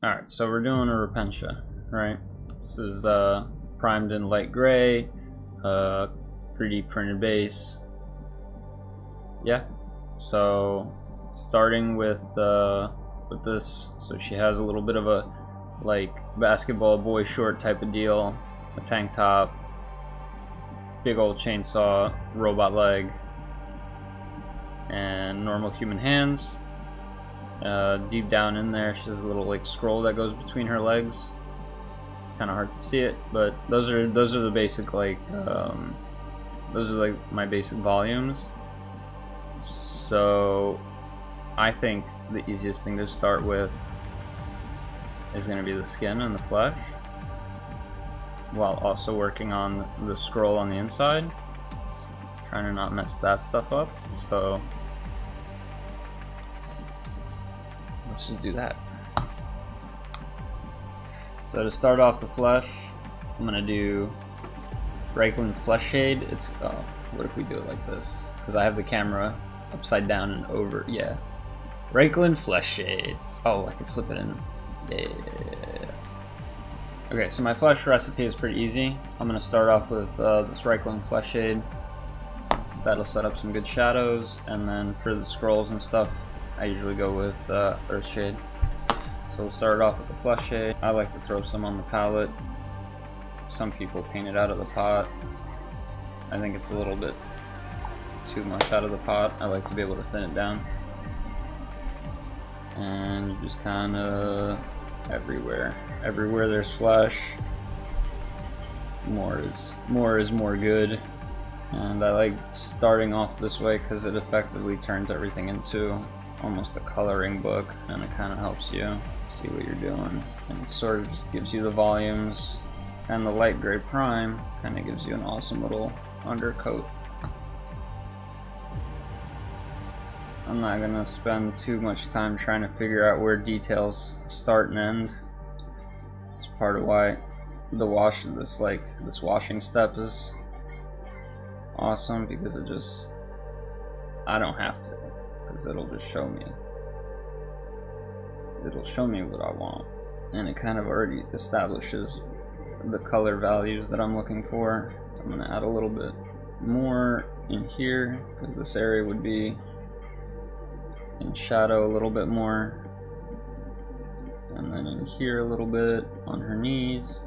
Alright, so we're doing a Repentia, right? This is primed in light gray, 3D printed base. Yeah. So starting with this, so she has a little bit of a like basketball boy short type of deal, a tank top, big old chainsaw, robot leg, and normal human hands. Deep down in there, she has a little like scroll that goes between her legs. It's kind of hard to see it, but those are the basic like those are like my basic volumes. So I think the easiest thing to start with is going to be the skin and the flesh, while also working on the scroll on the inside, trying to not mess that stuff up. So let's just do that. So to start off the flesh, I'm gonna do Repentia flesh shade. It's what if we do it like this? Because I have the camera upside down and over. Yeah, Repentia flesh shade. Oh, I can flip it in. Yeah. Okay, so my flesh recipe is pretty easy. I'm gonna start off with this Repentia flesh shade. That'll set up some good shadows, and then for the scrolls and stuff, I usually go with Earth Shade. So we'll start off with the flesh shade. I like to throw some on the palette. Some people paint it out of the pot. I think it's a little bit too much out of the pot. I like to be able to thin it down. And you just kind of everywhere there's flesh, more is more good. And I like starting off this way because it effectively turns everything into almost a coloring book, and it kind of helps you see what you're doing, and it sort of just gives you the volumes, and the light gray prime kind of gives you an awesome little undercoat. I'm not gonna spend too much time trying to figure out where details start and end. It's part of why the this washing step is awesome, because I don't have to, because it'll just show me. It'll show me what I want, and it kind of already establishes the color values that I'm looking for. I'm gonna add a little bit more in here, because this area would be in shadow a little bit more, and then in here a little bit on her knees,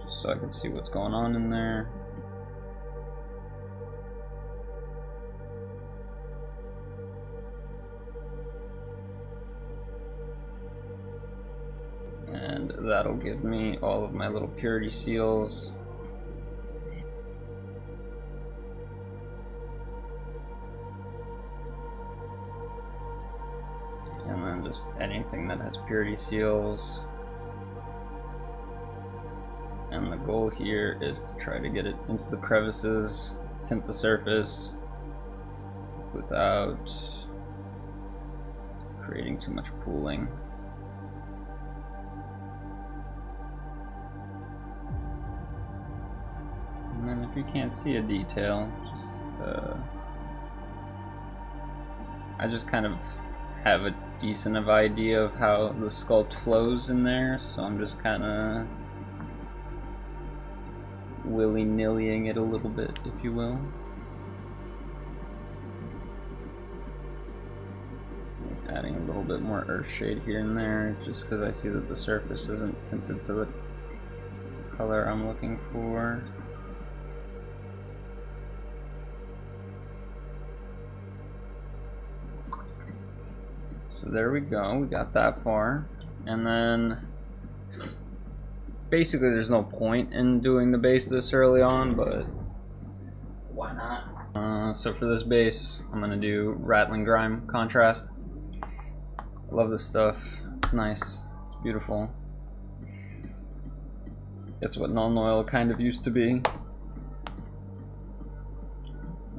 just so I can see what's going on in there. And that'll give me all of my little purity seals. And then just anything that has purity seals. And the goal here is to try to get it into the crevices, tint the surface without creating too much pooling. And then if you can't see a detail, I just kind of have a decent of idea of how the sculpt flows in there, so I'm just kind of willy-nillying it a little bit, if you will. Adding a little bit more earth shade here and there, just because I see that the surface isn't tinted to the color I'm looking for. So there we go, we got that far. And then basically there's no point in doing the base this early on, but why not? So for this base, I'm gonna do Rattling Grime contrast. I love this stuff, it's nice, it's beautiful. It's what Null Oil kind of used to be.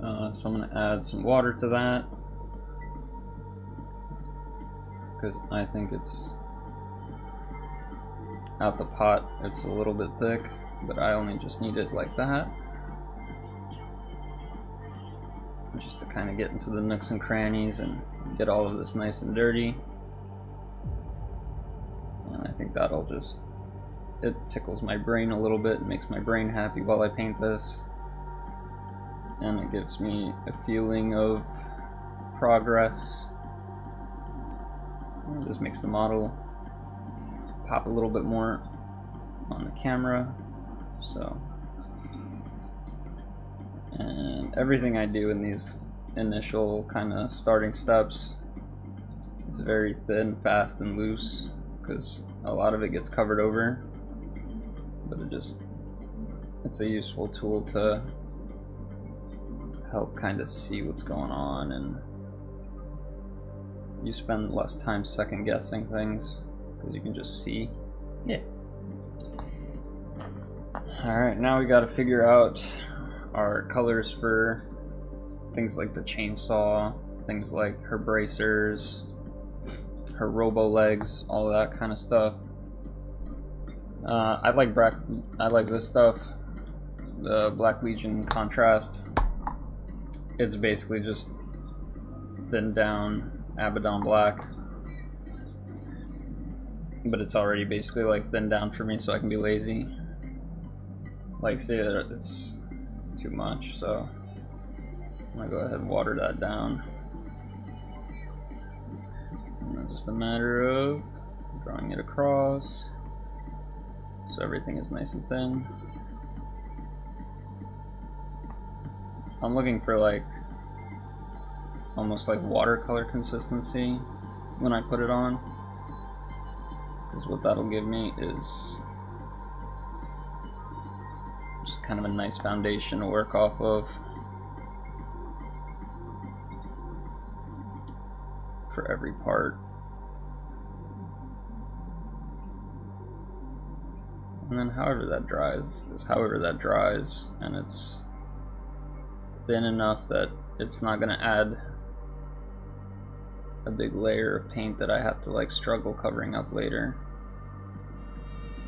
So I'm gonna add some water to that, because I think it's out the pot, it's a little bit thick, but I only just need it like that, just to kind of get into the nooks and crannies and get all of this nice and dirty. think that'll just, it tickles my brain a little bit, it makes my brain happy while I paint this, and it gives me a feeling of progress. It just makes the model pop a little bit more on the camera. So, and everything I do in these initial kind of starting steps is very thin, fast, and loose, because a lot of it gets covered over, but it's a useful tool to help kind of see what's going on, and you spend less time second guessing things because you can just see. Yeah. Alright, now we gotta figure out our colors for things like the chainsaw, things like her bracers, her robo legs, all of that kind of stuff. I like this stuff, the Black Legion contrast. It's basically just thinned down Abaddon black, but it's already basically like thinned down for me, so I can be lazy. Like, see, it's too much, so I'm gonna go ahead and water that down. And it's just a matter of drawing it across so everything is nice and thin. I'm looking for like almost like watercolor consistency when I put it on, because what that'll give me is just kind of a nice foundation to work off of for every part. And then however that dries, and it's thin enough that it's not going to add a big layer of paint that I have to like struggle covering up later,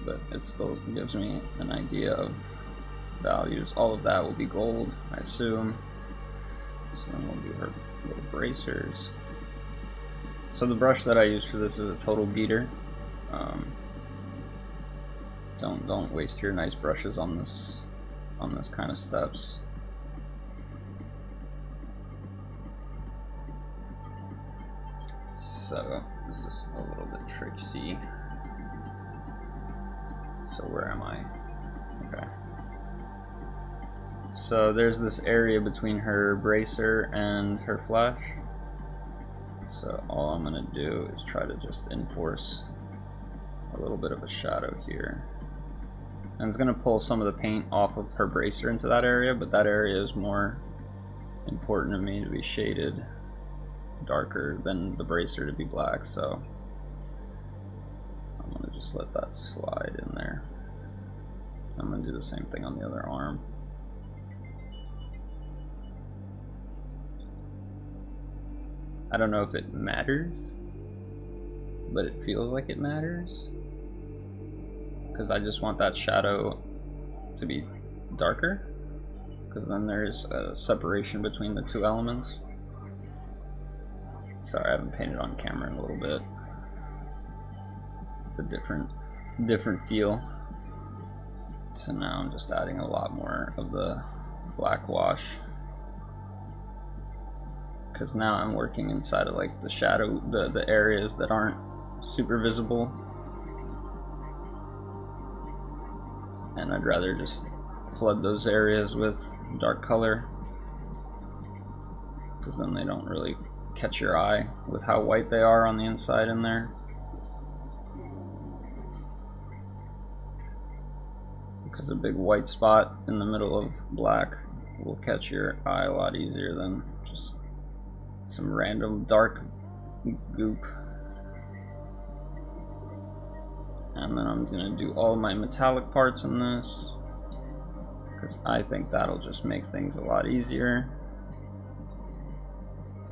but it still gives me an idea of values. All of that will be gold, I assume. So then we'll do her little bracers. So the brush that I use for this is a total beater. Don't waste your nice brushes on this kind of steps. So this is a little bit tricksy. So where am I? Okay. So there's this area between her bracer and her flesh. So all I'm gonna do is try to just enforce a little bit of a shadow here. And it's gonna pull some of the paint off of her bracer into that area, but that area is more important to me to be shaded darker than the bracer to be black, so I'm gonna just let that slide in there. I'm gonna do the same thing on the other arm. I don't know if it matters, but it feels like it matters, because I just want that shadow to be darker, because then there's a separation between the two elements. Sorry, I haven't painted on camera in a little bit. It's a different feel. So now I'm just adding a lot more of the black wash, because now I'm working inside of like the shadow, the areas that aren't super visible, and I'd rather just flood those areas with dark color, because then they don't really catch your eye with how white they are on the inside in there. Because a big white spot in the middle of black will catch your eye a lot easier than just some random dark goop. And then I'm gonna do all my metallic parts in this, because I think that'll just make things a lot easier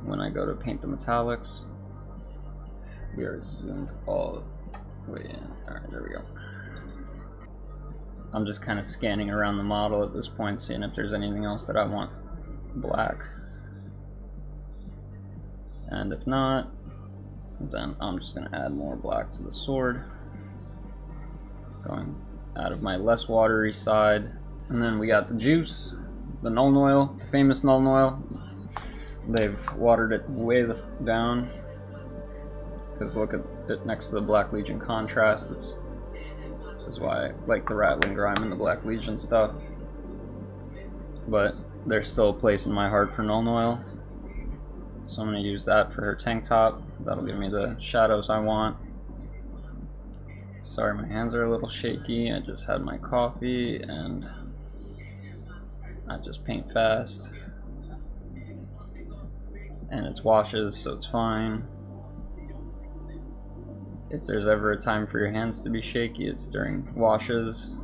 when I go to paint the metallics. We are zoomed all the way in. Alright, there we go. I'm just kind of scanning around the model at this point, seeing if there's anything else that I want black. And if not, then I'm just going to add more black to the sword. going out of my less watery side. And then we got the juice, the Nuln Oil, the famous Nuln Oil. They've watered it way down, because look at it next to the Black Legion contrast. This is why I like the Rattling Grime and the Black Legion stuff. But there's still a place in my heart for Nuln Oil, so I'm going to use that for her tank top. That'll give me the shadows I want. Sorry, my hands are a little shaky. I just had my coffee and I just paint fast. And it's washes, so it's fine. If there's ever a time for your hands to be shaky, it's during washes.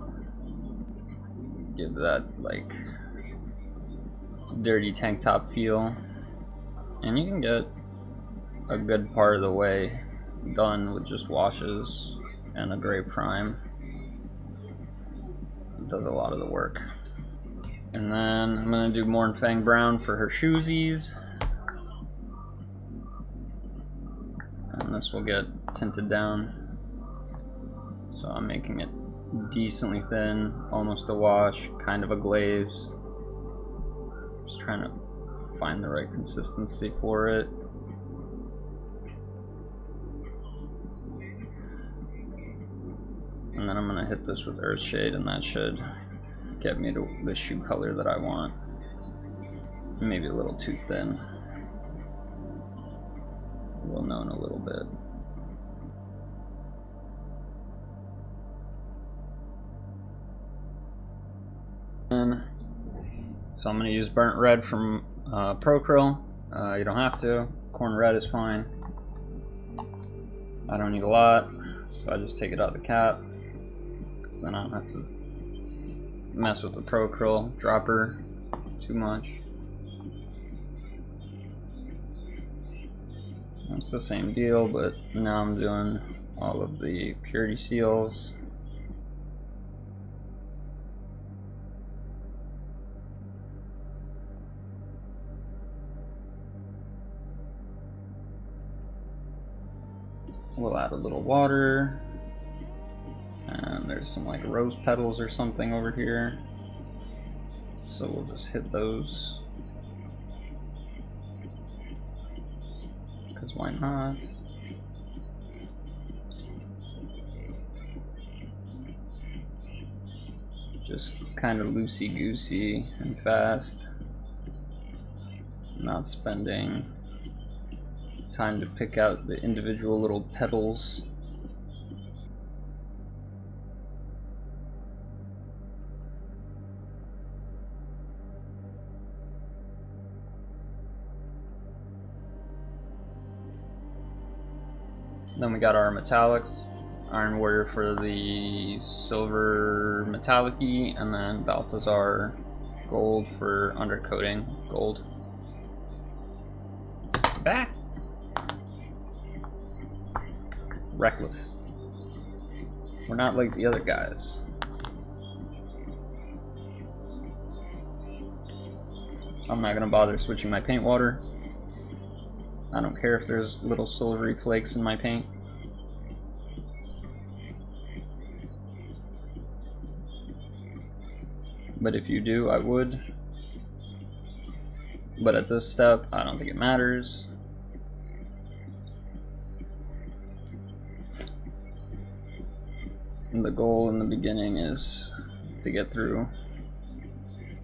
Give that like dirty tank top feel. And you can get a good part of the way done with just washes and a gray prime. It does a lot of the work. And then I'm gonna do Mornfang Brown for her shoesies. And this will get tinted down. So I'm making it decently thin, almost a wash, kind of a glaze. Just trying to find the right consistency for it. And then I'm gonna hit this with Earthshade, and that should get me to the shoe color that I want. Maybe a little too thin. We'll know in a little bit. So I'm going to use Burnt Red from Procryl. You don't have to. Corn Red is fine. I don't need a lot, so I just take it out of the cap. So then I don't have to mess with the Procryl dropper too much. It's the same deal, but now I'm doing all of the purity seals. We'll add a little water, and there's some like rose petals or something over here, so we'll just hit those, because why not? Just kind of loosey-goosey and fast, not spending time to pick out the individual little petals. Then we got our metallics. Iron Warrior for the silver metallic-y, and then Balthazar gold for undercoating gold. Back! Reckless. We're not like the other guys. I'm not gonna bother switching my paint water. I don't care if there's little silvery flakes in my paint. But if you do, I would. But at this step, I don't think it matters. And the goal in the beginning is to get through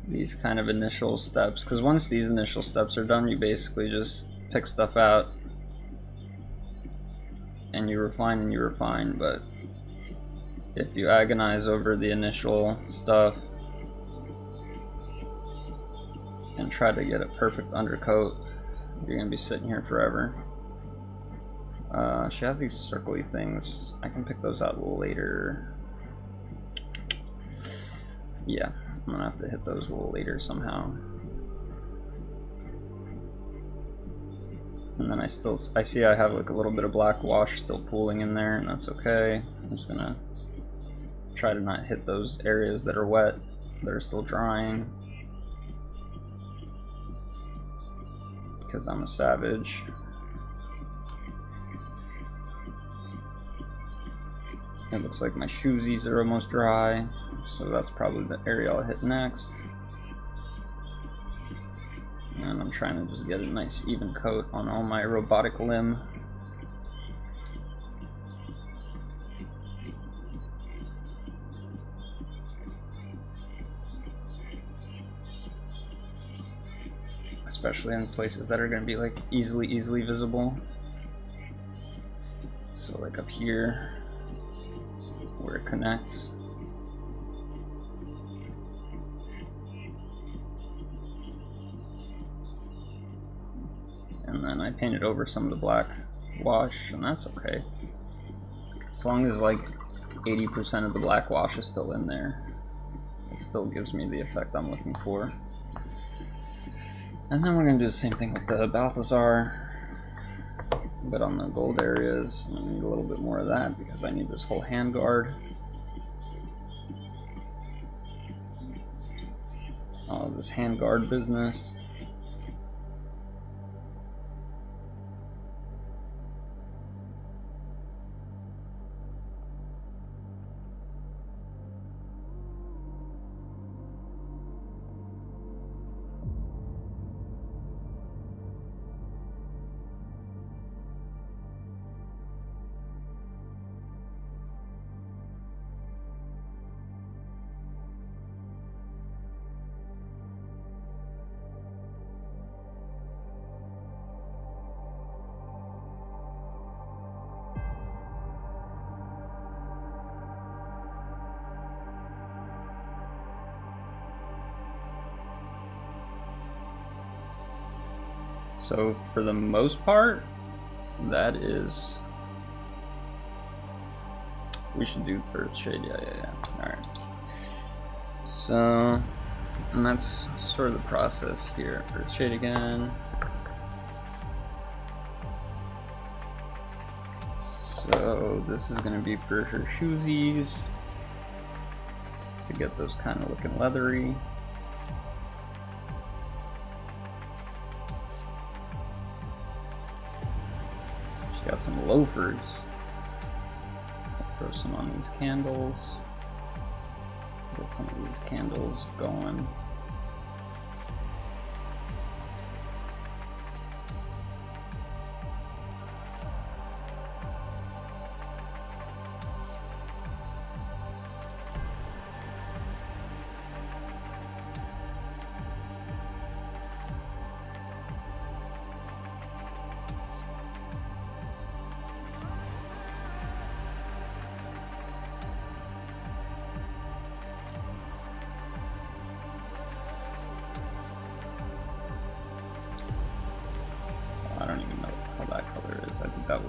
these kind of initial steps, because once these initial steps are done, you basically just pick stuff out and you refine, but if you agonize over the initial stuff and try to get a perfect undercoat, you're gonna be sitting here forever. She has these circly things. I can pick those out later. Yeah, I'm gonna have to hit those a little later somehow. And then I see I have like a little bit of black wash still pooling in there, and that's okay. I'm just gonna try to not hit those areas that are wet, that are still drying, because I'm a savage. It looks like my shoesies are almost dry, so that's probably the area I'll hit next. And I'm trying to just get a nice even coat on all my robotic limb. Especially in places that are going to be like easily visible. So like up here where it connects. And then I painted over some of the black wash, and that's okay. As long as like 80% of the black wash is still in there, it still gives me the effect I'm looking for. And then we're going to do the same thing with the Balthazar, but on the gold areas. I need a little bit more of that because I need this whole handguard. All of this handguard business. So for the most part, that is, we should do Earthshade, yeah. Alright. So, and that's sort of the process here. Earthshade again. So this is gonna be for her shoesies to get those kind of looking leathery. Got some loafers. I'll throw some on these candles. Get some of these candles going. I don't even know how that color is. I think that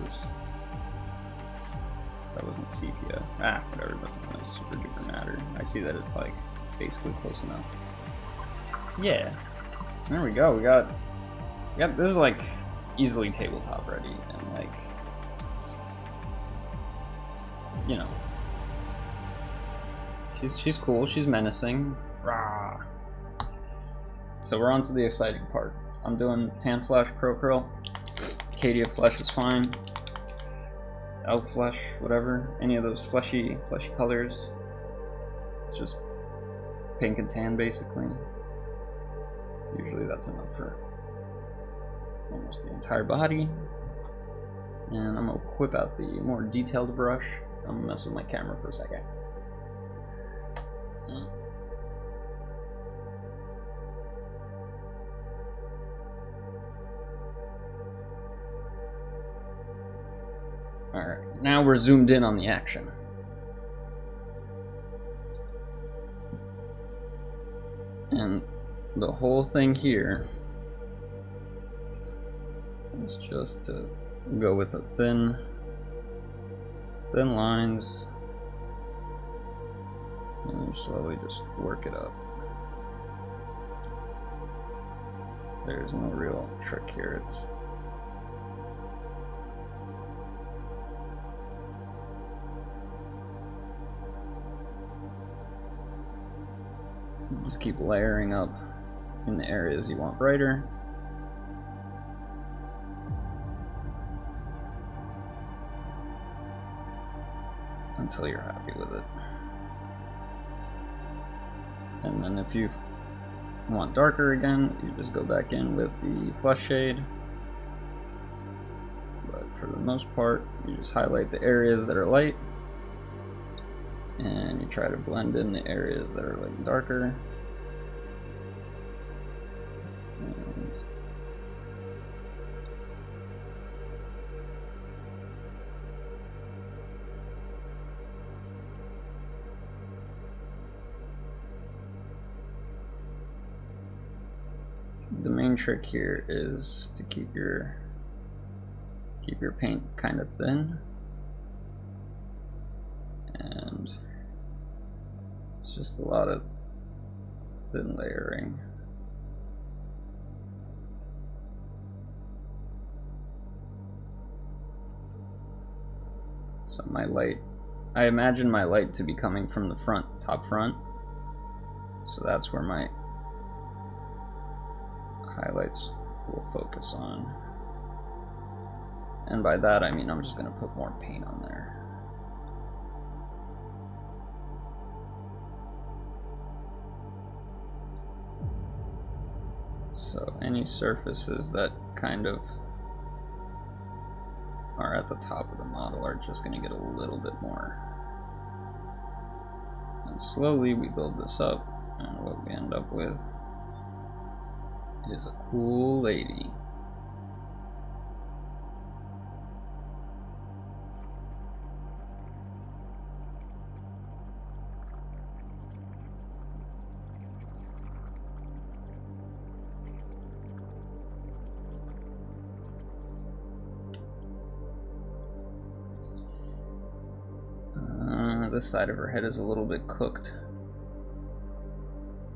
wasn't sepia. Ah, whatever, it doesn't really super duper matter. I see that it's like basically close enough. Yeah. There we go. We got this is like easily tabletop ready, and like, you know, she's cool, she's menacing. Rah. So we're on to the exciting part. I'm doing Tan Flesh Pro Curl. Cadia Flesh is fine. Elf Flesh, whatever. Any of those fleshy colors. It's just pink and tan, basically. Usually that's enough for almost the entire body. And I'm gonna whip out the more detailed brush. I'm gonna mess with my camera for a second. Alright, now we're zoomed in on the action. And the whole thing here is just to go with the thin lines, and you slowly just work it up. There's no real trick here. It's just keep layering up in the areas you want brighter. And until you're happy with it. And then if you want darker again, you just go back in with the flesh shade. But for the most part, you just highlight the areas that are light, and you try to blend in the areas that are like darker. And the main trick here is to keep your paint kind of thin, and it's just a lot of thin layering. So my light, I imagine my light to be coming from the front, top front, so that's where my highlights will focus on. And by that I mean I'm just going to put more paint on there. So any surfaces that kind of are at the top of the model are just going to get a little bit more. And slowly we build this up, and what we end up with is a cool lady. This side of her head is a little bit cooked,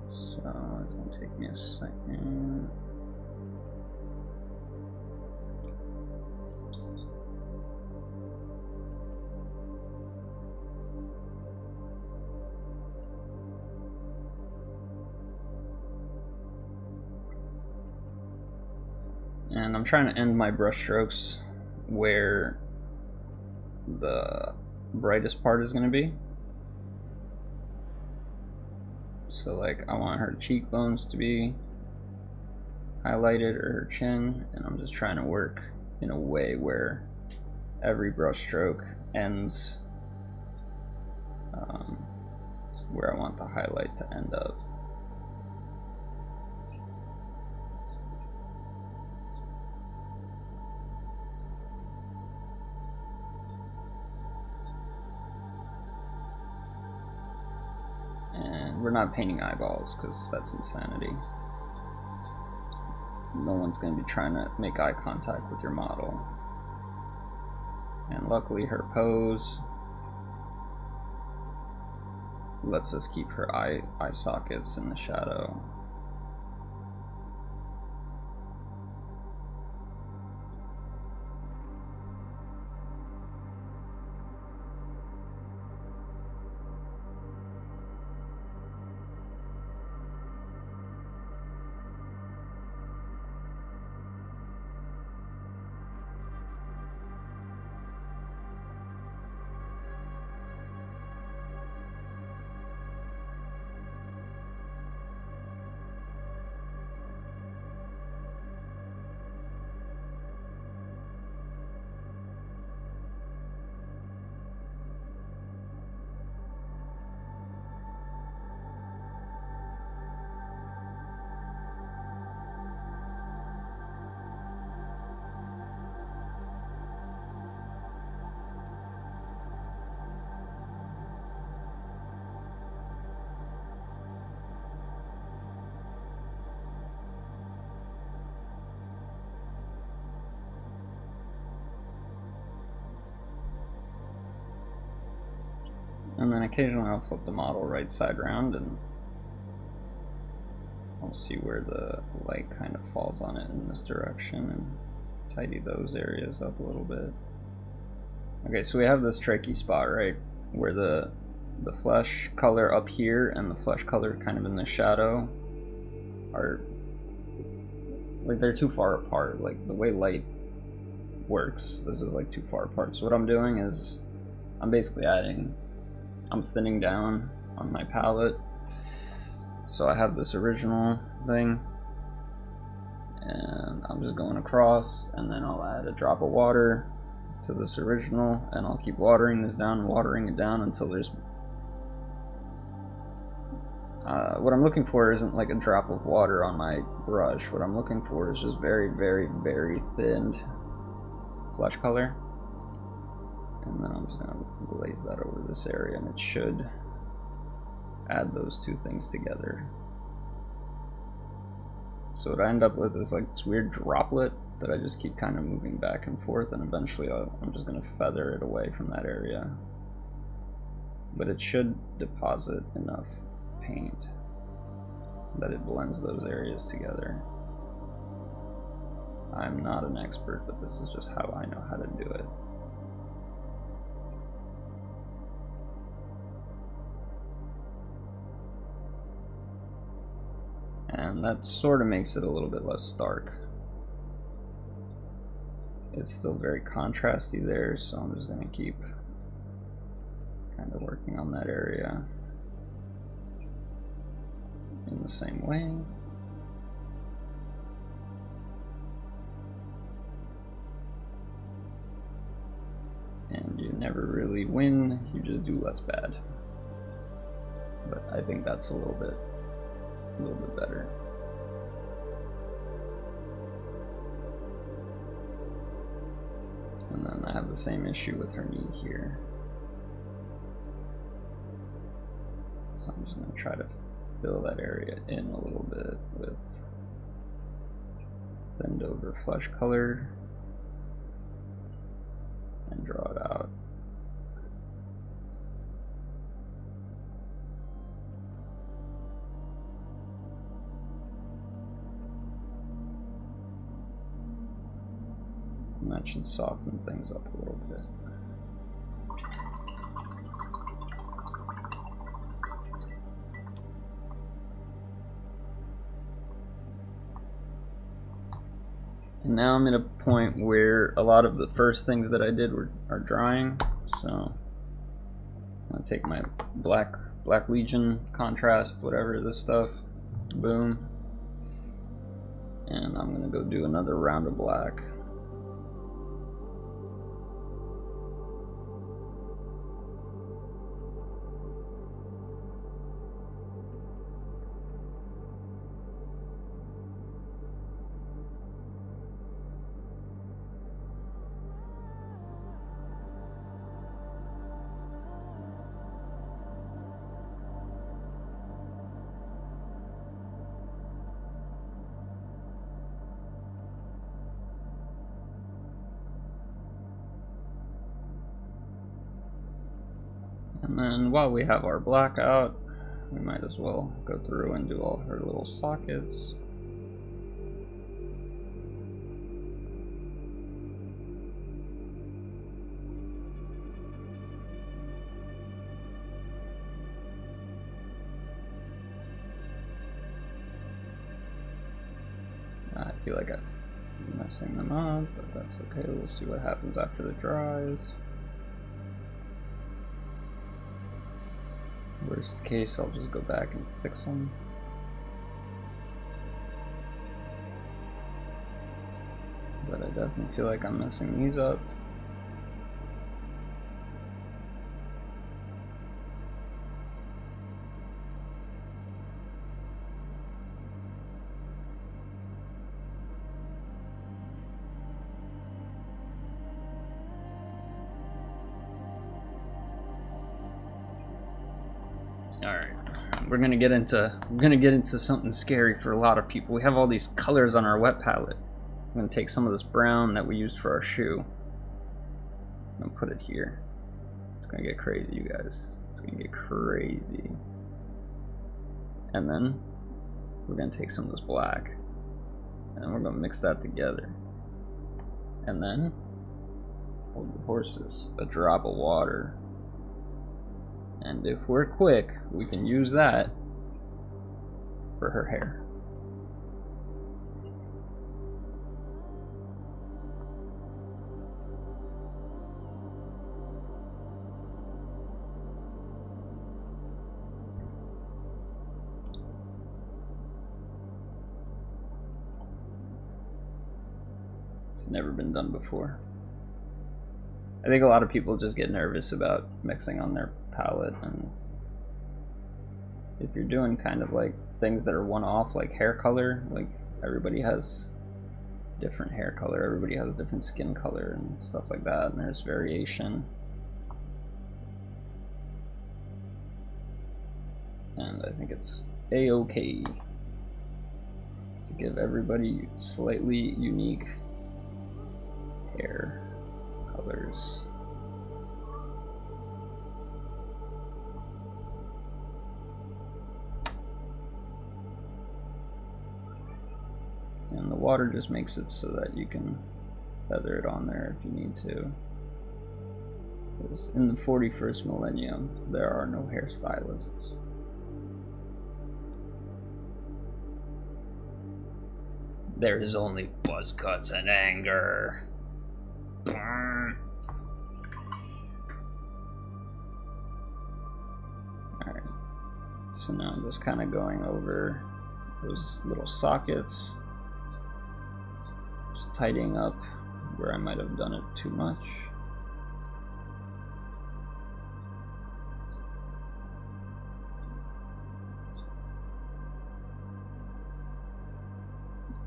so it's going to take me a second. And I'm trying to end my brush strokes where the brightest part is going to be. So like I want her cheekbones to be highlighted, or her chin, and I'm just trying to work in a way where every brush stroke ends where I want the highlight to end up. We're not painting eyeballs because that's insanity. No one's going to be trying to make eye contact with your model. And luckily her pose lets us keep her eye sockets in the shadow. And then occasionally I'll flip the model right side around and I'll see where the light kind of falls on it in this direction and tidy those areas up a little bit. Okay, so we have this tricky spot, right, where the flesh color up here and the flesh color kind of in the shadow are, like, they're too far apart. Like, the way light works, this is like too far apart. So what I'm doing is I'm basically adding I'm thinning down on my palette. So I have this original thing, and I'm just going across, and then I'll add a drop of water to this original, and I'll keep watering this down and watering it down until there's what I'm looking for isn't like a drop of water on my brush. What I'm looking for is just very, very, very thinned flesh color. And then I'm just going to glaze that over this area, and it should add those two things together. So what I end up with is like this weird droplet that I just keep kind of moving back and forth, and eventually I'm just going to feather it away from that area. But it should deposit enough paint that it blends those areas together. I'm not an expert, but this is just how I know how to do it. And that sort of makes it a little bit less stark. It's still very contrasty there, so I'm just going to keep kind of working on that area in the same way. And you never really win, you just do less bad. But I think that's a little bit better. And then I have the same issue with her knee here. So I'm just going to try to fill that area in a little bit with thinned over flesh color and draw it out. And that should soften things up a little bit. And now I'm at a point where a lot of the first things that I did are drying. So I'm gonna take my Black Legion contrast, whatever, this stuff, boom, and I'm gonna go do another round of black. And then while we have our black out, we might as well go through and do all her little sockets. I feel like I'm messing them up, but that's okay. We'll see what happens after it dries. Worst case, I'll just go back and fix them. But I definitely feel like I'm messing these up. Alright, we're gonna get into something scary for a lot of people. We have all these colors on our wet palette. I'm gonna take some of this brown that we used for our shoe. I'm gonna put it here. It's gonna get crazy, you guys. It's gonna get crazy. And then we're gonna take some of this black, and we're gonna mix that together. And then hold the horses, a drop of water. And if we're quick, we can use that for her hair. It's never been done before. I think a lot of people just get nervous about mixing on their palette, and if you're doing kind of like things that are one-off, like hair color, like everybody has different hair color, everybody has a different skin color and stuff like that, and there's variation. And I think it's a-okay to give everybody slightly unique hair colors. And the water just makes it so that you can feather it on there if you need to. Because in the 41st millennium, there are no hairstylists. There is only buzz cuts and anger. Alright. So now I'm just kind of going over those little sockets. Just tidying up where I might have done it too much.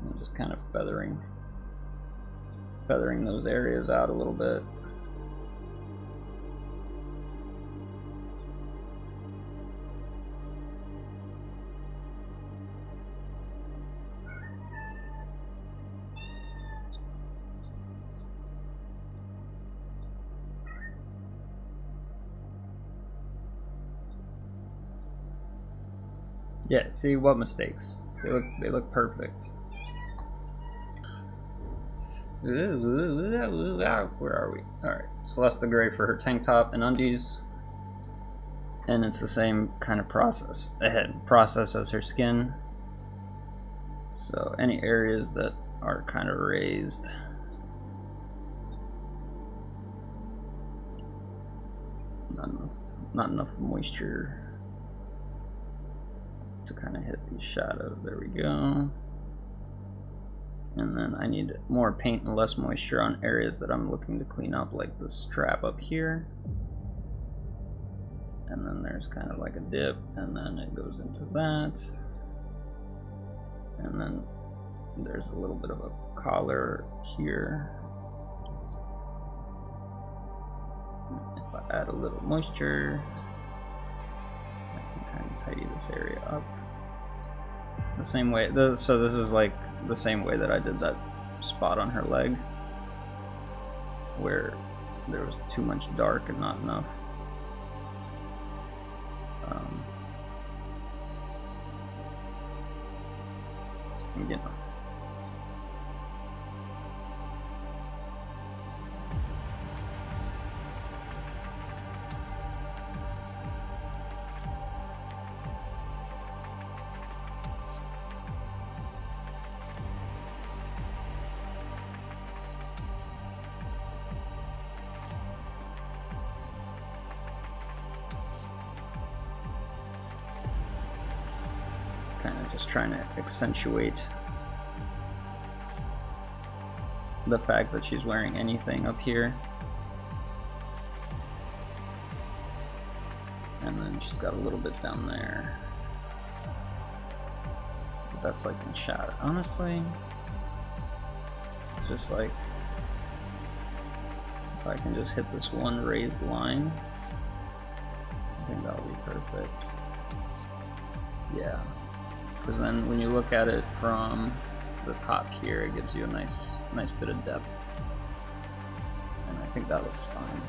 And just kind of feathering those areas out a little bit. Yeah, see, what mistakes? They look perfect. Where are we? Alright, Celeste Gray for her tank top and undies. And it's the same kind of process as her skin. So any areas that are kind of raised, not enough moisture to kind of hit these shadows. There we go. And then I need more paint and less moisture on areas that I'm looking to clean up, like the strap up here. And then there's kind of like a dip, and then it goes into that. And then there's a little bit of a collar here. If I add a little moisture, I can kind of tidy this area up. The same way, so this is like the same way that I did that spot on her leg, where there was too much dark and not enough you know. Kind of just trying to accentuate the fact that she's wearing anything up here. And then she's got a little bit down there. But that's like in shadow. Honestly, it's just like, if I can just hit this one raised line, I think that'll be perfect. Yeah. Because then when you look at it from the top here, it gives you a nice bit of depth, and I think that looks fine.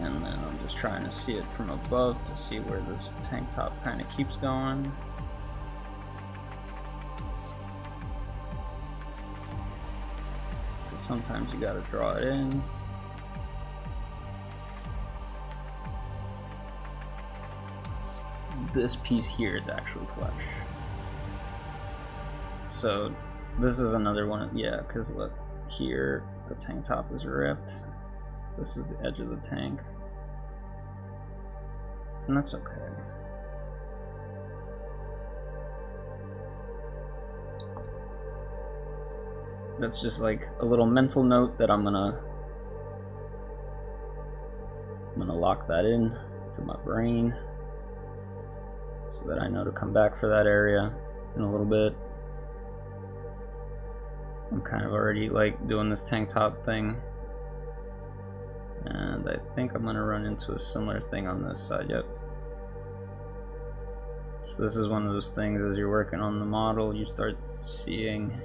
And then I'm just trying to see it from above to see where this tank top kind of keeps going. Because sometimes you got to draw it in. This piece here is actually flesh. So this is another one, yeah, because look, here the tank top is ripped. This is the edge of the tank. And that's okay. that's just like a little mental note that I'm gonna lock that in to my brain so that I know to come back for that area in a little bit. I'm kind of already like doing this tank top thing, and I think I'm gonna run into a similar thing on this side. Yep. So this is one of those things, as you're working on the model, you start seeing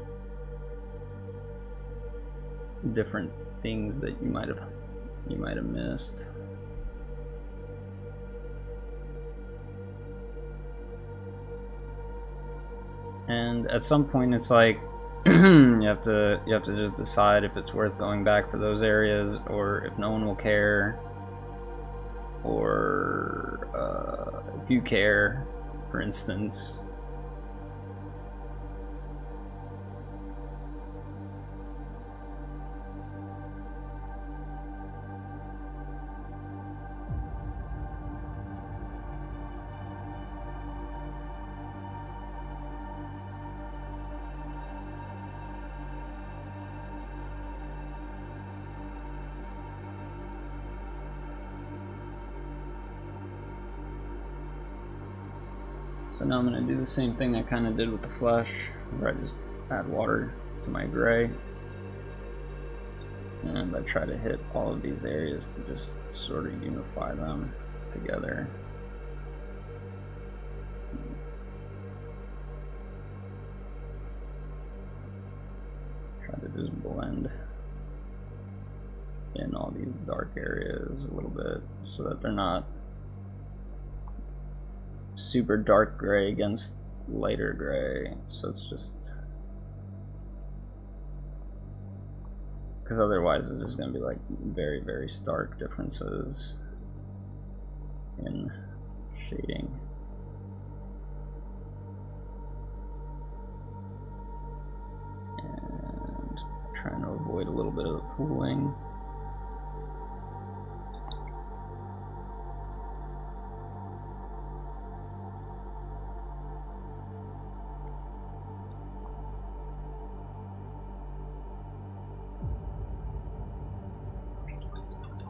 different things that you might have missed. And at some point it's like you have to just decide if it's worth going back for those areas, or if no one will care, or if you care, for instance. So now I'm going to do the same thing I kind of did with the flesh, where I just add water to my gray, and I try to hit all of these areas to just sort of unify them together. Try to just blend in all these dark areas a little bit so that they're not super dark gray against lighter gray. So it's just, because otherwise it's just going to be like very, very stark differences in shading. And trying to avoid a little bit of the pooling.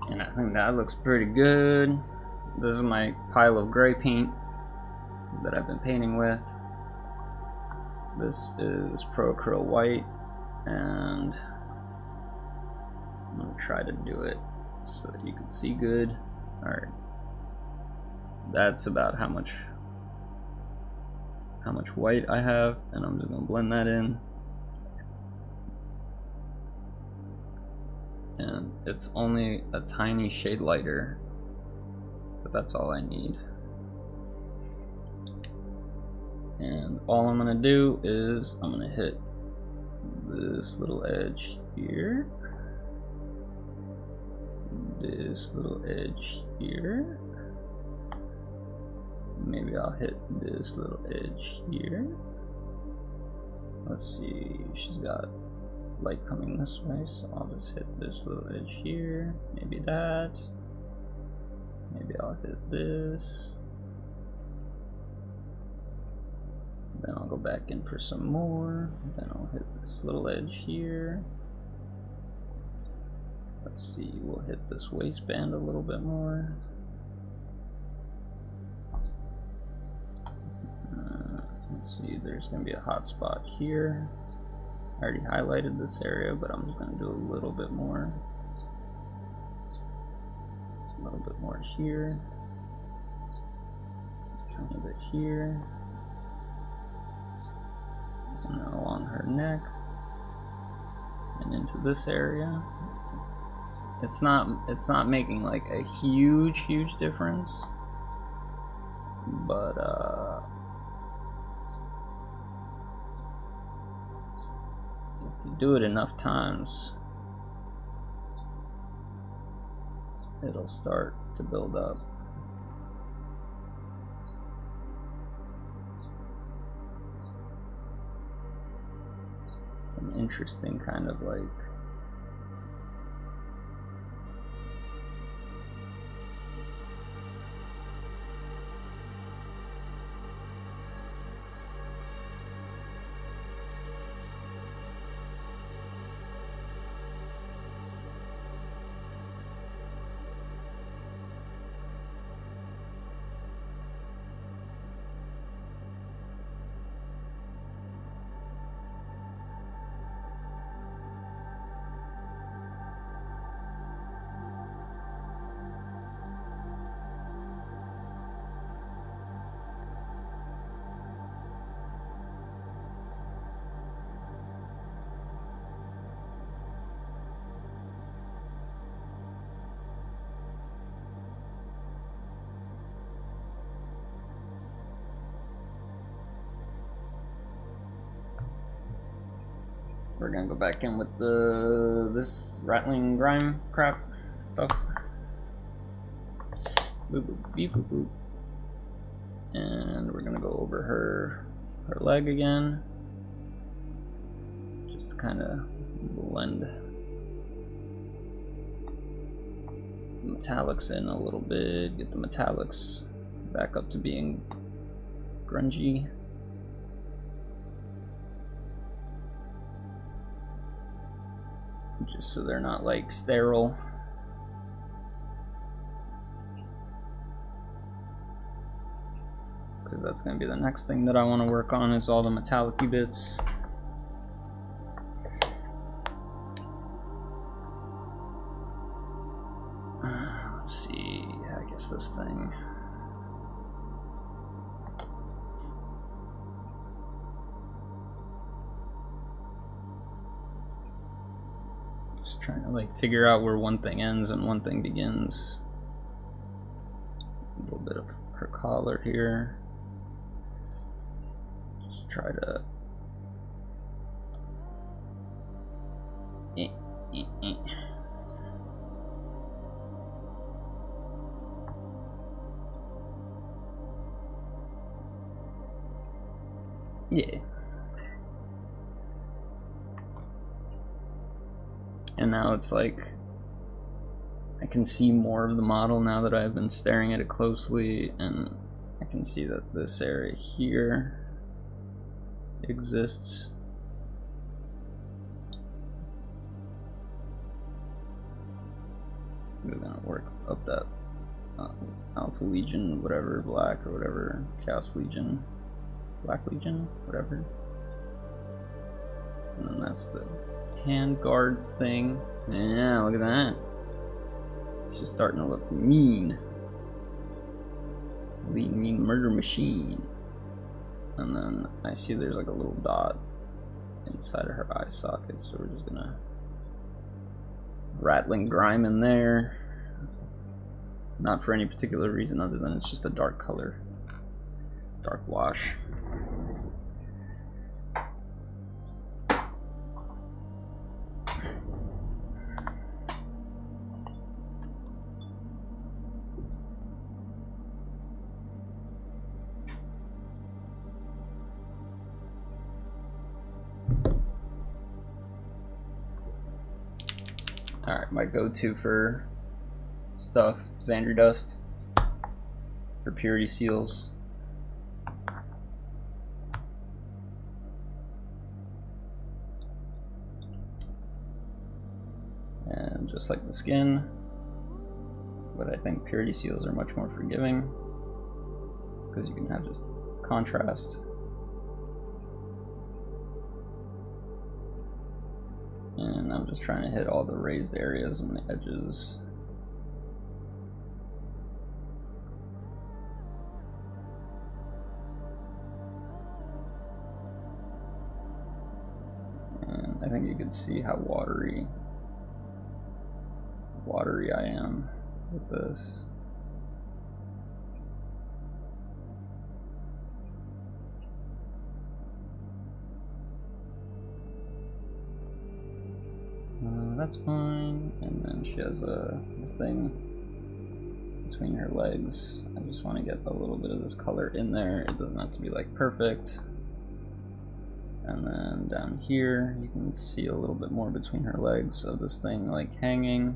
And I think that looks pretty good. This is my pile of gray paint that I've been painting with. This is Pro Acryl White, and I'm gonna try to do it so that you can see good. Alright. That's about how much white I have, and I'm just gonna blend that in. And it's only a tiny shade lighter, but that's all I need. And all I'm gonna do is I'm gonna hit this little edge here, this little edge here, maybe I'll hit this little edge here. Let's see, she's got light coming this way, so I'll just hit this little edge here, maybe that, maybe I'll hit this, then I'll go back in for some more, then I'll hit this little edge here. Let's see, we'll hit this waistband a little bit more. Let's see, there's going to be a hot spot here. I already highlighted this area, but I'm just going to do a little bit more. A little bit more here. A tiny bit here. And then along her neck. And into this area. It's not making like a huge difference. But do it enough times, it'll start to build up. Some interesting kind of like We're gonna go back in with this rattling grime crap stuff. Boop, boop, beep, boop, boop. And we're gonna go over her leg again. Just kind of blend the metallics in a little bit, get the metallics back up to being grungy. Just so they're not like sterile. Because that's going to be the next thing that I want to work on, is all the metallic-y bits. Let's see, I guess this thing. Just trying to like figure out where one thing ends and one thing begins. A little bit of her collar here. Just try to yeah. And now it's like I can see more of the model now that I've been staring at it closely, and I can see that this area here exists. We're gonna work up that Alpha Legion, whatever, black or whatever, Chaos Legion, Black Legion, whatever. And then that's the hand guard thing. Yeah, look at that. She's starting to look mean. Lean, mean murder machine. And then I see there's like a little dot inside of her eye socket, so we're just gonna rattling grime in there. Not for any particular reason other than it's just a dark color, dark wash. Alright, my go-to for stuff, Xandri Dust for purity seals. And just like the skin, but I think purity seals are much more forgiving because you can have just contrast. And I'm just trying to hit all the raised areas and the edges. And I think you can see how watery I am with this. That's fine. And then she has a thing between her legs. I just want to get a little bit of this color in there. It doesn't have to be like perfect. And then down here you can see a little bit more between her legs of this thing like hanging.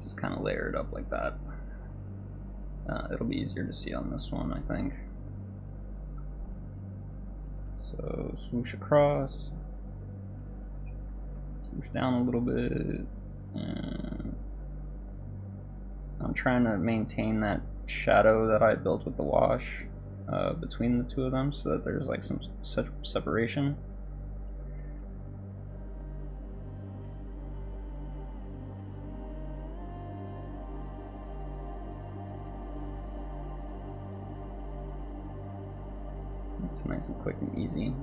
Just kind of layer it up like that. It'll be easier to see on this one, I think. So swoosh across, swoosh down a little bit, and I'm trying to maintain that shadow that I built with the wash between the two of them, so that there's like some such separation. It's nice and quick and easy.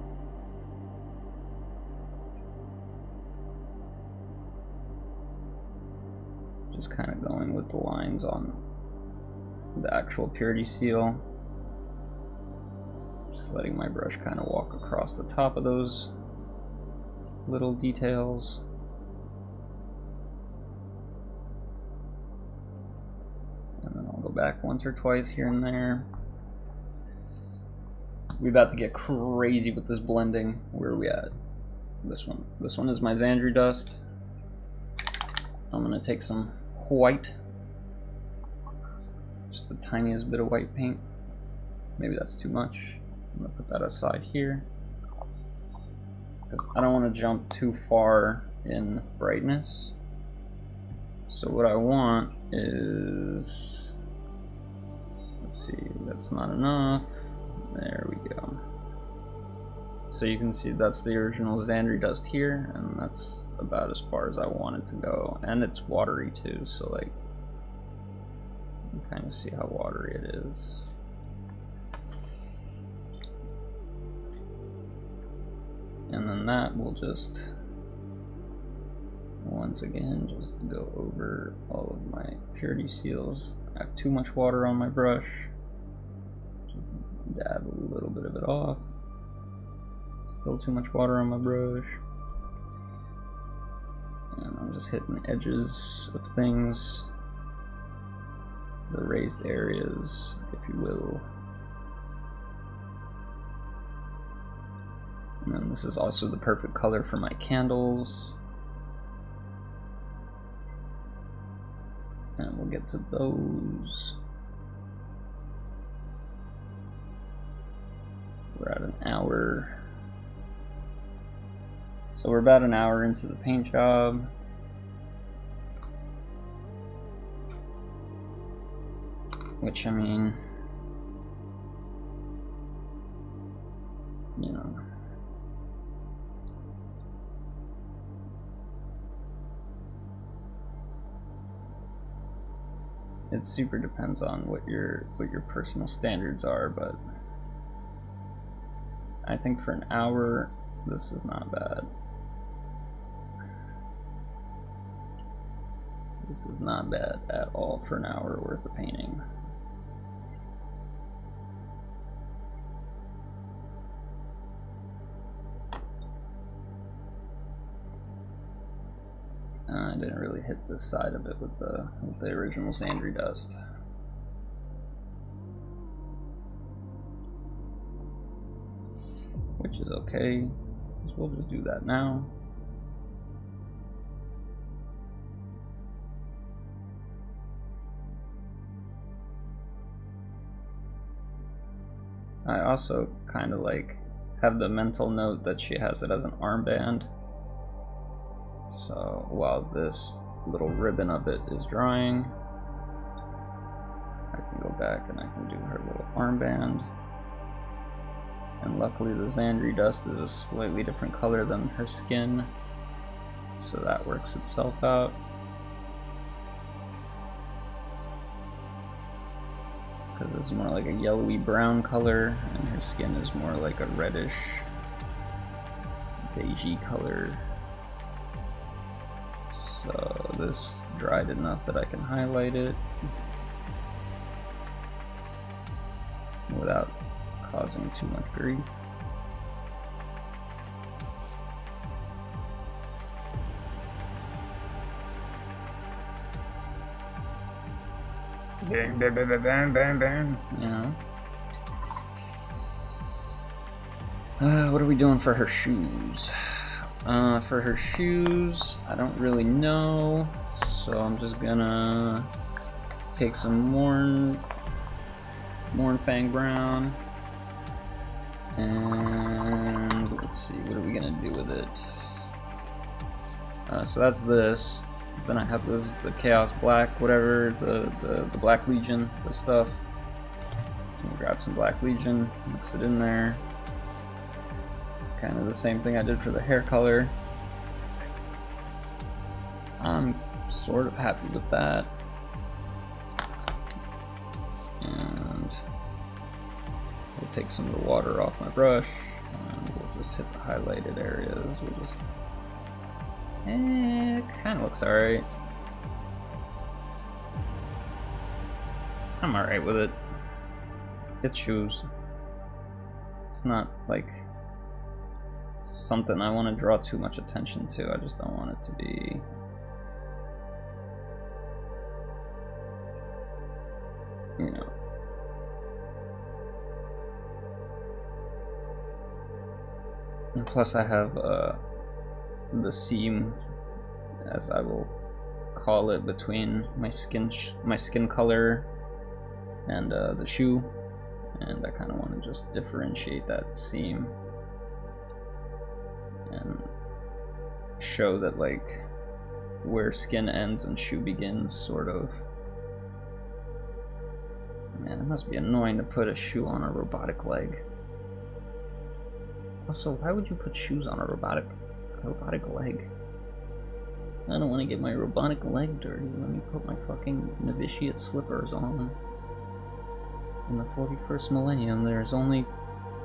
Just kind of going with the lines on the actual purity seal. Just letting my brush kind of walk across the top of those little details. And then I'll go back once or twice here and there. We're about to get crazy with this blending. Where are we at? This one. This one is my Xandri dust. I'm gonna take some white. Just the tiniest bit of white paint. Maybe that's too much. I'm gonna put that aside here, because I don't want to jump too far in brightness. So what I want is, let's see, that's not enough. There we go. So you can see that's the original Xandri dust here, and that's about as far as I want it to go. And it's watery too, so like, you can kind of see how watery it is. And then that will just, once again, just go over all of my purity seals. I have too much water on my brush. Dab a little bit of it off. Still too much water on my brush. And I'm just hitting the edges of things, the raised areas, if you will. And then this is also the perfect color for my candles. And we'll get to those. We're at an hour. So we're about an hour into the paint job. Which, I mean, you know, it super depends on what your personal standards are, but I think for an hour this is not bad. This is not bad at all for an hour worth of painting. I didn't really hit this side of it with the original Xandri dust. Which is okay, so we'll just do that now. I also kind of like have the mental note that she has it as an armband. So while this little ribbon of it is drying, I can go back and I can do her little armband. And luckily the Xandri dust is a slightly different color than her skin, so that works itself out. Because this is more like a yellowy brown color, and her skin is more like a reddish, beigey color. So this dried enough that I can highlight it without causing too much grief. Bang, bang, bang, bang, bang, bang, you know. What are we doing for her shoes? For her shoes, I don't really know, so I'm just gonna take some Morn Fang Brown, and let's see, what are we gonna do with it? So that's this. Then I have the Chaos Black, whatever, the Black Legion, the stuff. So I'm gonna grab some Black Legion, mix it in there. Kind of the same thing I did for the hair color. I'm sort of happy with that. And take some of the water off my brush, and we'll just hit the highlighted areas. We'll just, it kind of looks alright. I'm alright with it. It's shoes. It's not like something I want to draw too much attention to. I just don't want it to be and plus I have the seam, as I will call it, between my skin color and the shoe, and I kind of want to just differentiate that seam and show that like where skin ends and shoe begins, sort of. Man, it must be annoying to put a shoe on a robotic leg. Also, why would you put shoes on a robotic leg? I don't want to get my robotic leg dirty. Let me put my fucking novitiate slippers on. In the 41st millennium, there's only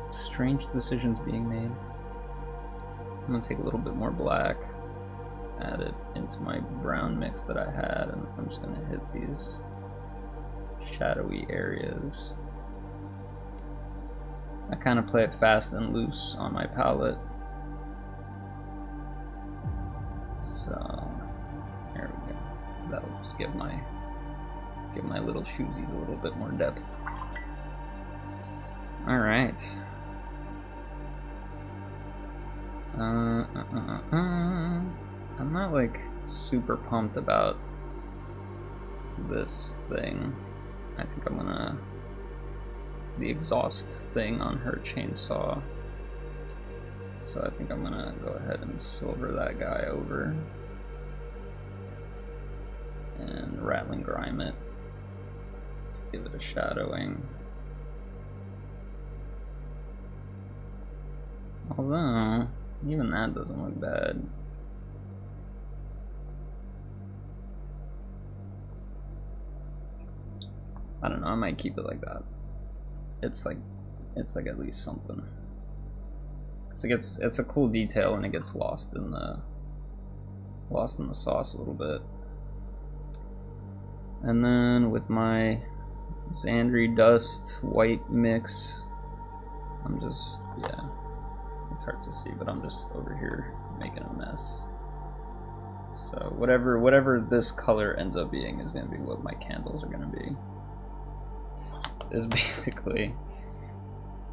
strange decisions being made. I'm gonna take a little bit more black, add it into my brown mix that I had, and I'm just gonna hit these shadowy areas. I kind of play it fast and loose on my palette. So there we go. That'll just give my little shoesies a little bit more depth. All right. I'm not like super pumped about this thing. I think I'm gonna the exhaust thing on her chainsaw. So I think I'm gonna go ahead and silver that guy over and rattling grime it to give it a shadowing. Although even that doesn't look bad. I don't know, I might keep it like that. It's like at least something. It's a cool detail, and it gets lost in the sauce a little bit. And then with my Xandri Dust white mix, I'm just, yeah, it's hard to see, but I'm just over here making a mess. So whatever this color ends up being is gonna be what my candles are gonna be. Is basically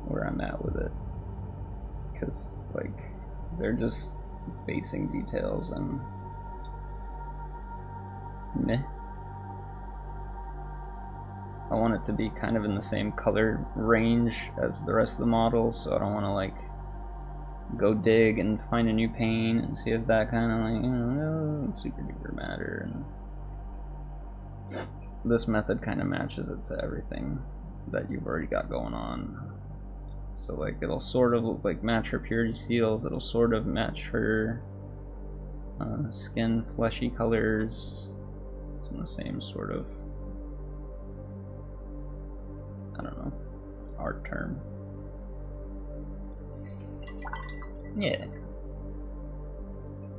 where I'm at with it, because like they're just basing details and meh. I want it to be kind of in the same color range as the rest of the models, so I don't want to like go dig and find a new paint and see if that kind of like, super duper matter. And this method kind of matches it to everything that you've already got going on. So like it'll sort of like match her purity seals, it'll sort of match her skin fleshy colors. It's in the same sort of, I don't know, art term. Yeah.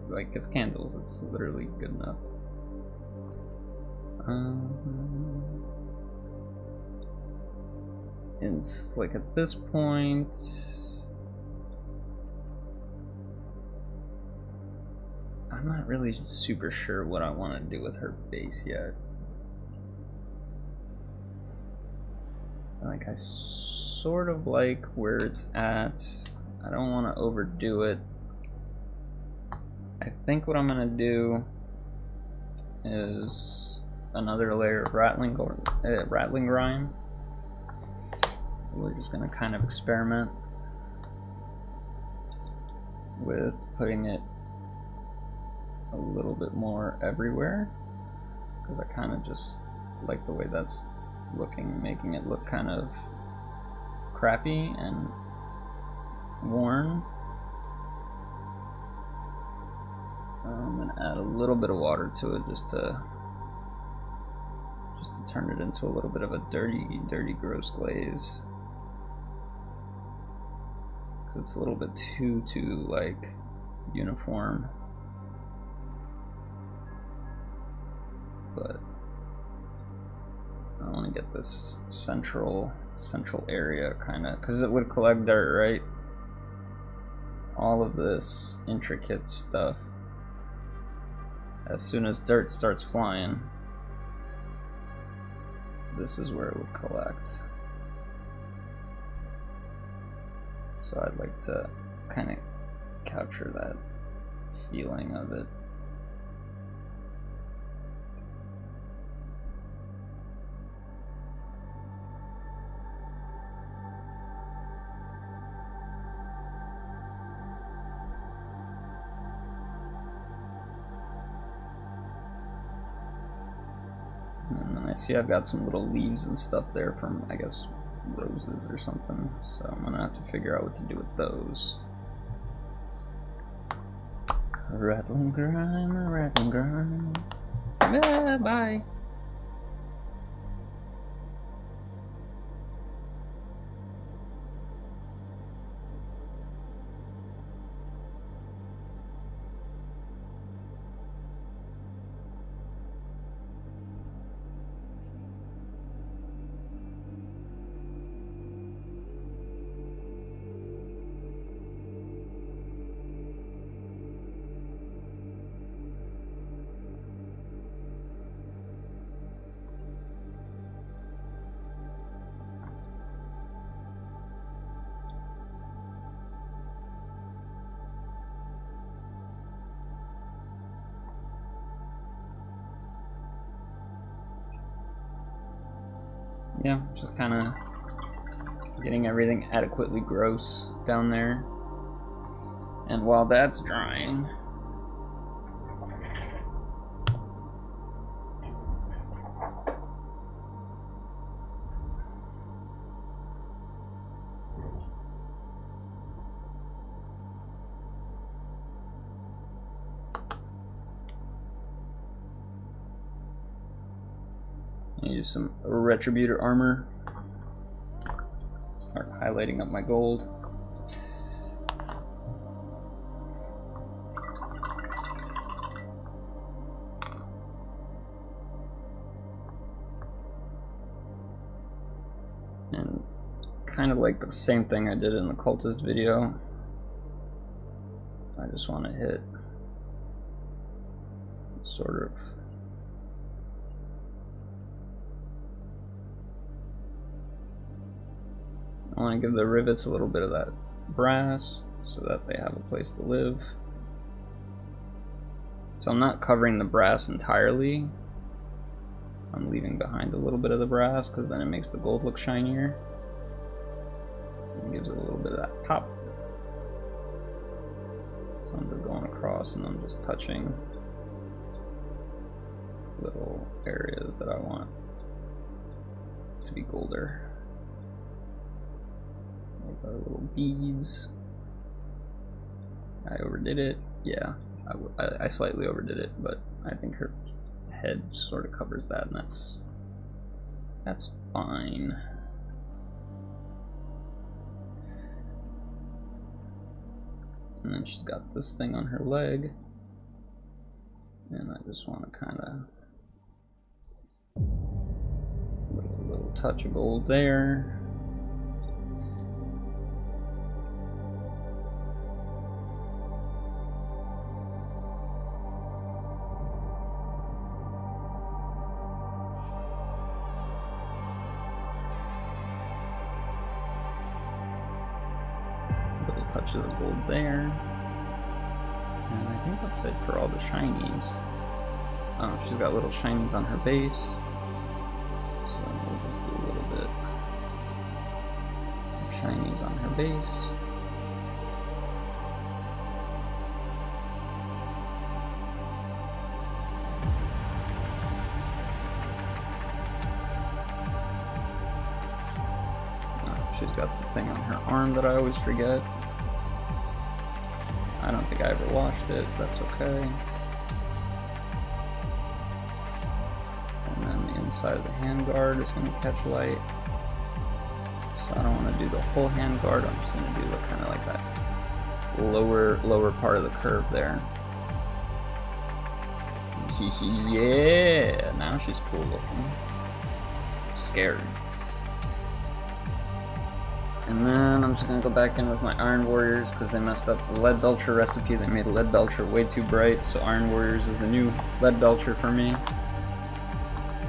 Like, it's candles, it's literally good enough. It's like at this point, I'm not really super sure what I want to do with her base yet. Like, I sort of like where it's at. I don't want to overdo it. I think what I'm gonna do is another layer of rattling grime. We're just gonna kind of experiment with putting it a little bit more everywhere, because I kind of just like the way that's looking, making it look kind of crappy and worn. I'm gonna add a little bit of water to it just to turn it into a little bit of a dirty, gross glaze. because it's a little bit too like uniform. But I want to get this central area kind of, because it would collect dirt, right? All of this intricate stuff, as soon as dirt starts flying, this is where it would collect. So I'd like to kind of capture that feeling of it. And then I see I've got some little leaves and stuff there from, I guess, roses or something. So I'm gonna have to figure out what to do with those. Rattling grime, rattling grime. Yeah, bye. Yeah, just kind of getting everything adequately gross down there. And while that's drying, use some Retributor armor. Start highlighting up my gold. And kind of like the same thing I did in the cultist video, I just want to hit sort of I want to give the rivets a little bit of that brass so that they have a place to live. So I'm not covering the brass entirely. I'm leaving behind a little bit of the brass because then it makes the gold look shinier. It gives it a little bit of that pop. So I'm just going across and I'm just touching little areas that I want to be golder. Like our little beads. I overdid it. Yeah, I slightly overdid it, but I think her head sort of covers that, and that's fine. And then she's got this thing on her leg, and I just want to kind of little touch of gold there. Touches of gold there, and I think that's it for all the shinies. Oh, she's got little shinies on her base, so we'll just do a little bit of shinies on her base. Oh, she's got the thing on her arm that I always forget. I don't think I ever washed it, that's okay. And then the inside of the handguard is going to catch light. So I don't want to do the whole hand guard, I'm just going to do kind of like that lower part of the curve there. Yeah, now she's cool looking. Scared. And then I'm just gonna go back in with my Iron Warriors because they messed up the Lead Belcher recipe. They made Lead Belcher way too bright, so Iron Warriors is the new Lead Belcher for me.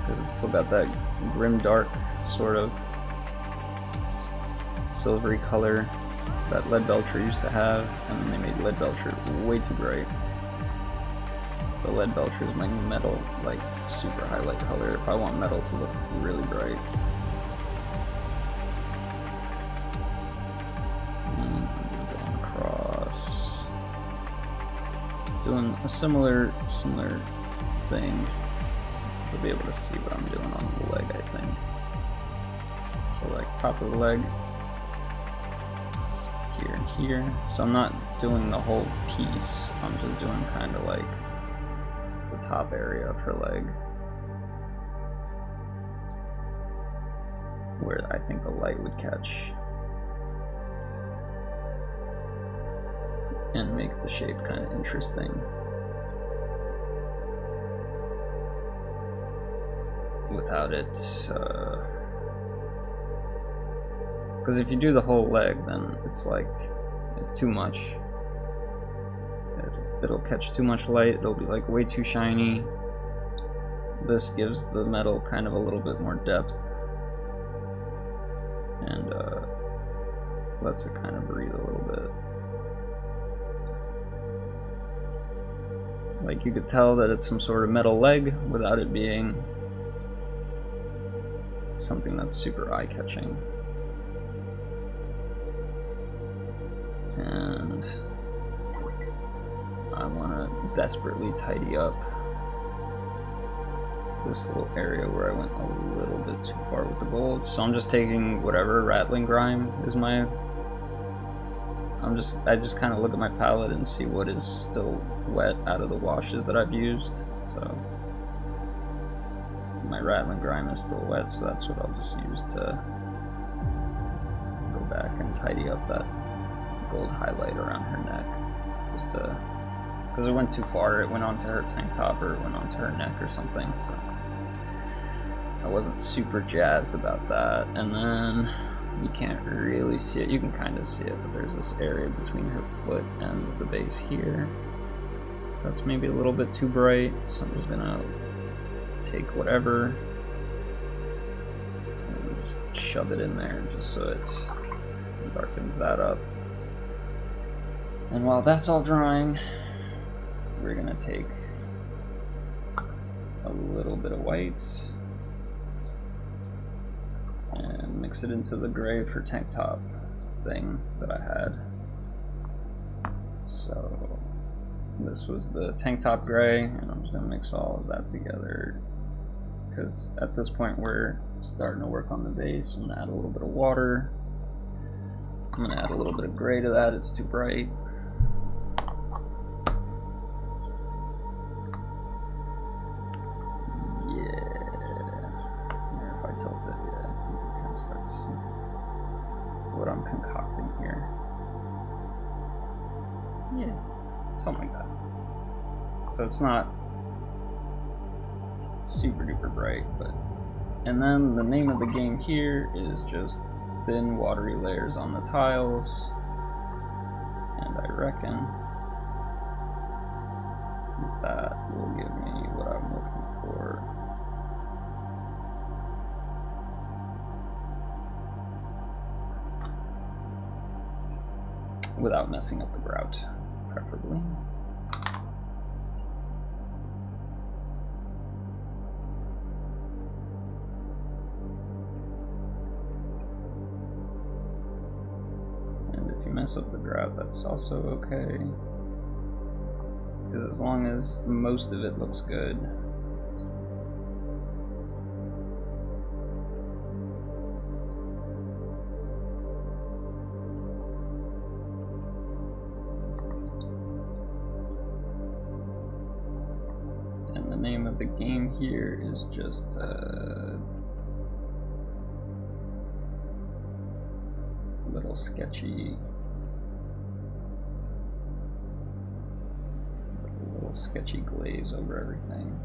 Because it's still got that grim dark sort of silvery color that Lead Belcher used to have, and then they made Lead Belcher way too bright. So Lead Belcher is my metal, like, super highlight color if I want metal to look really bright. And going across, doing a similar thing. You'll be able to see what I'm doing on the leg, I think. So like top of the leg, here and here. So I'm not doing the whole piece, I'm just doing kind of like the top area of her leg, where I think the light would catch and make the shape kind of interesting without it, because if you do the whole leg, then it's like, it's too much. It'll catch too much light, it'll be like way too shiny. This gives the metal kind of a little bit more depth and lets it kind of breathe a little bit. Like you could tell that it's some sort of metal leg without it being something that's super eye-catching. And I want to desperately tidy up this little area where I went a little bit too far with the gold. So I'm just taking whatever rattling grime is my... I just kind of look at my palette and see what is still wet out of the washes that I've used. So my rattling grime is still wet, so that's what I'll just use to go back and tidy up that gold highlight around her neck, just to, because it went too far. It went onto her tank top or it went onto her neck or something, so I wasn't super jazzed about that. And then you can't really see it, you can kind of see it, but there's this area between her foot and the base here that's maybe a little bit too bright, so I'm just gonna take whatever and just shove it in there just so it darkens that up. And while that's all drying, we're gonna take a little bit of white and mix it into the gray for tank top thing that I had. So this was the tank top gray, and I'm just gonna mix all of that together because at this point we're starting to work on the base. I'm gonna add a little bit of water. I'm gonna add a little bit of gray to that, it's too bright. What I'm concocting here. Yeah, something like that. So it's not super duper bright, but... And then the name of the game here is just thin watery layers on the tiles. And I reckon that will give me what I'm looking for. Without messing up the grout, preferably. And if you mess up the grout, that's also okay. Because as long as most of it looks good, the name of the game here is just little sketchy. A little sketchy glaze over everything.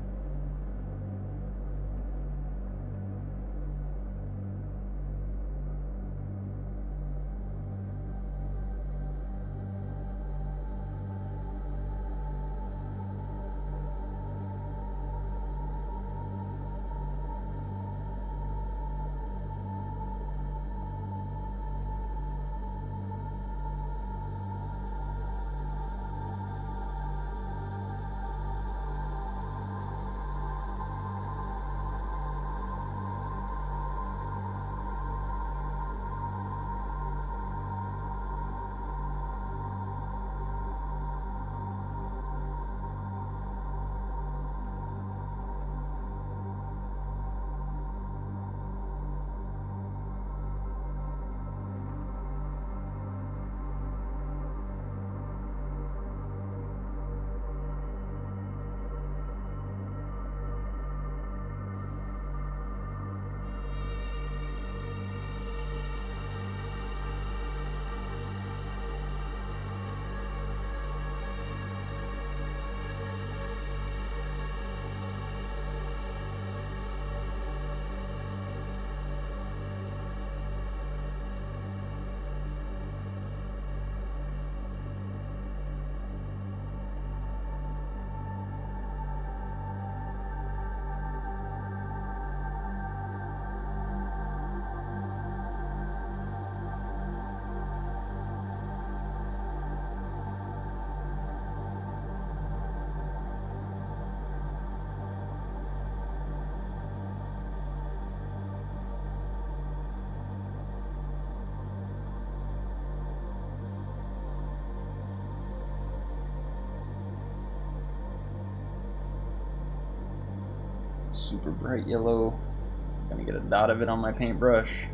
Super bright yellow. Gonna get a dot of it on my paintbrush.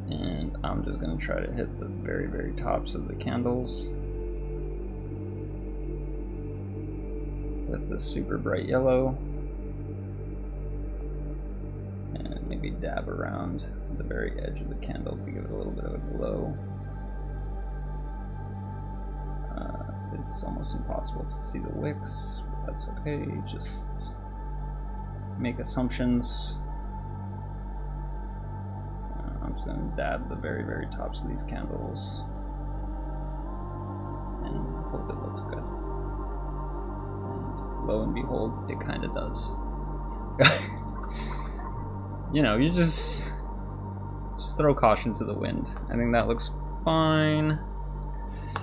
And I'm just gonna try to hit the very, very tops of the candles with the super bright yellow. And maybe dab around the very edge of the candle to give it a little bit of a glow. It's almost impossible to see the wicks, but that's okay. Just make assumptions. I'm just going to dab the very, very tops of these candles and hope it looks good. And lo and behold, it kind of does. You know, you just throw caution to the wind. I think that looks fine.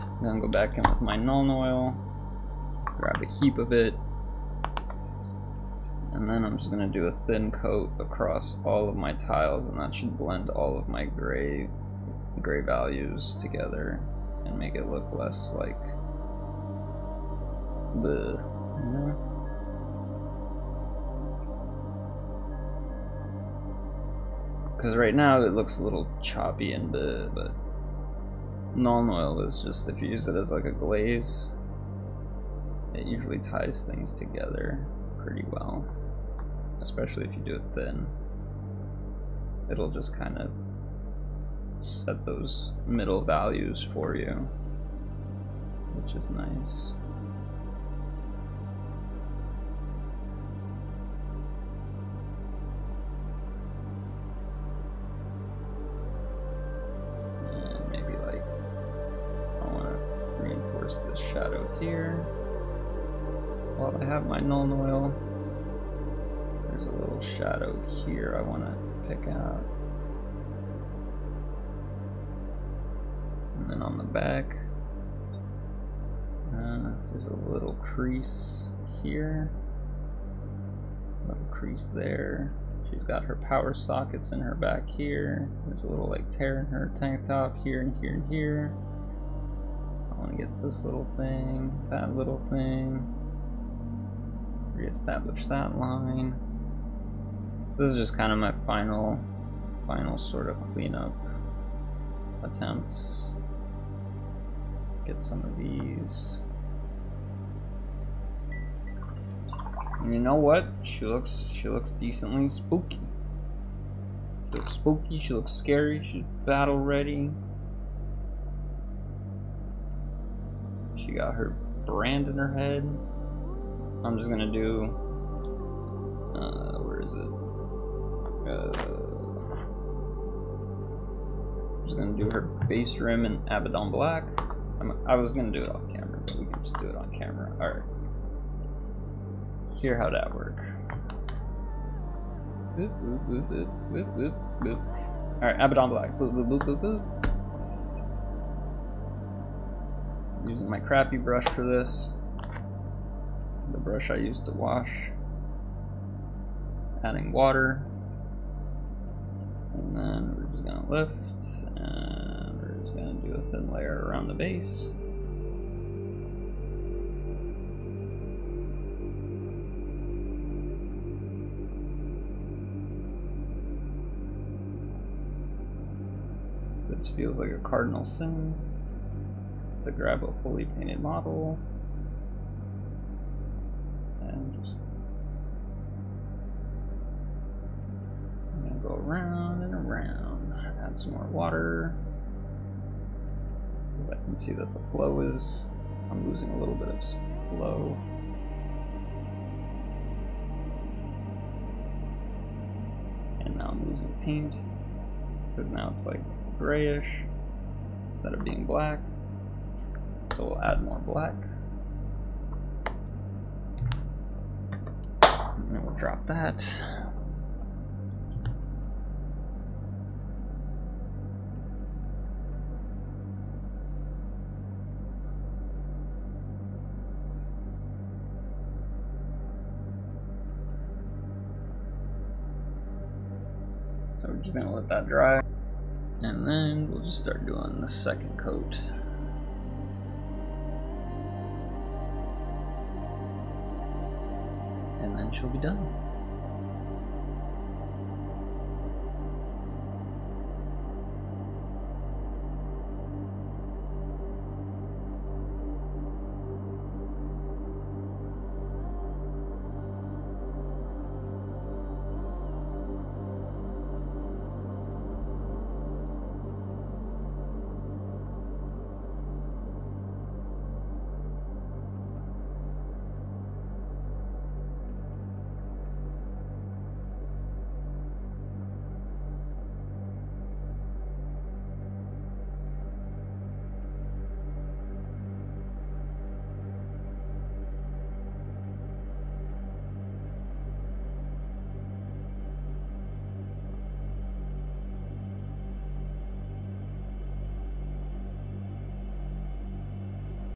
I'm gonna go back in with my Nuln Oil, grab a heap of it, and then I'm just gonna do a thin coat across all of my tiles, and that should blend all of my gray values together and make it look less like the, you know? Because right now it looks a little choppy and bleh, but Nuln Oil is just, if you use it as like a glaze, it usually ties things together pretty well, especially if you do it thin. It'll just kind of set those middle values for you, which is nice. This shadow here. While I have my Nuln Oil, there's a little shadow here I want to pick out. And then on the back, there's a little crease here, a little crease there. She's got her power sockets in her back here. There's a little like tear in her tank top here and here and here. I want to get this little thing, that little thing, reestablish that line. This is just kind of my final sort of cleanup attempts. Get some of these. And you know what? She looks decently spooky. She looks spooky, she looks scary, she's battle ready. She got her brand in her head. I'm just gonna do, where is it? I'm just gonna do her base rim and Abaddon black. I was gonna do it off camera, but we can just do it on camera. Alright. Hear how that works. Boop, boop, boop, boop, boop, boop, boop. Alright, Abaddon black. Boop, boop, boop, boop, boop. Using my crappy brush for this. The brush I used to wash. Adding water. And then we're just gonna lift, and we're just gonna do a thin layer around the base. This feels like a cardinal sin to grab a fully painted model and just go around and around. Add some more water because I can see that the flow is, I'm losing a little bit of flow. And now I'm losing paint because now it's like grayish instead of being black. So we'll add more black. And then we'll drop that. So we're just gonna let that dry. And then we'll just start doing the second coat. And then she'll be done.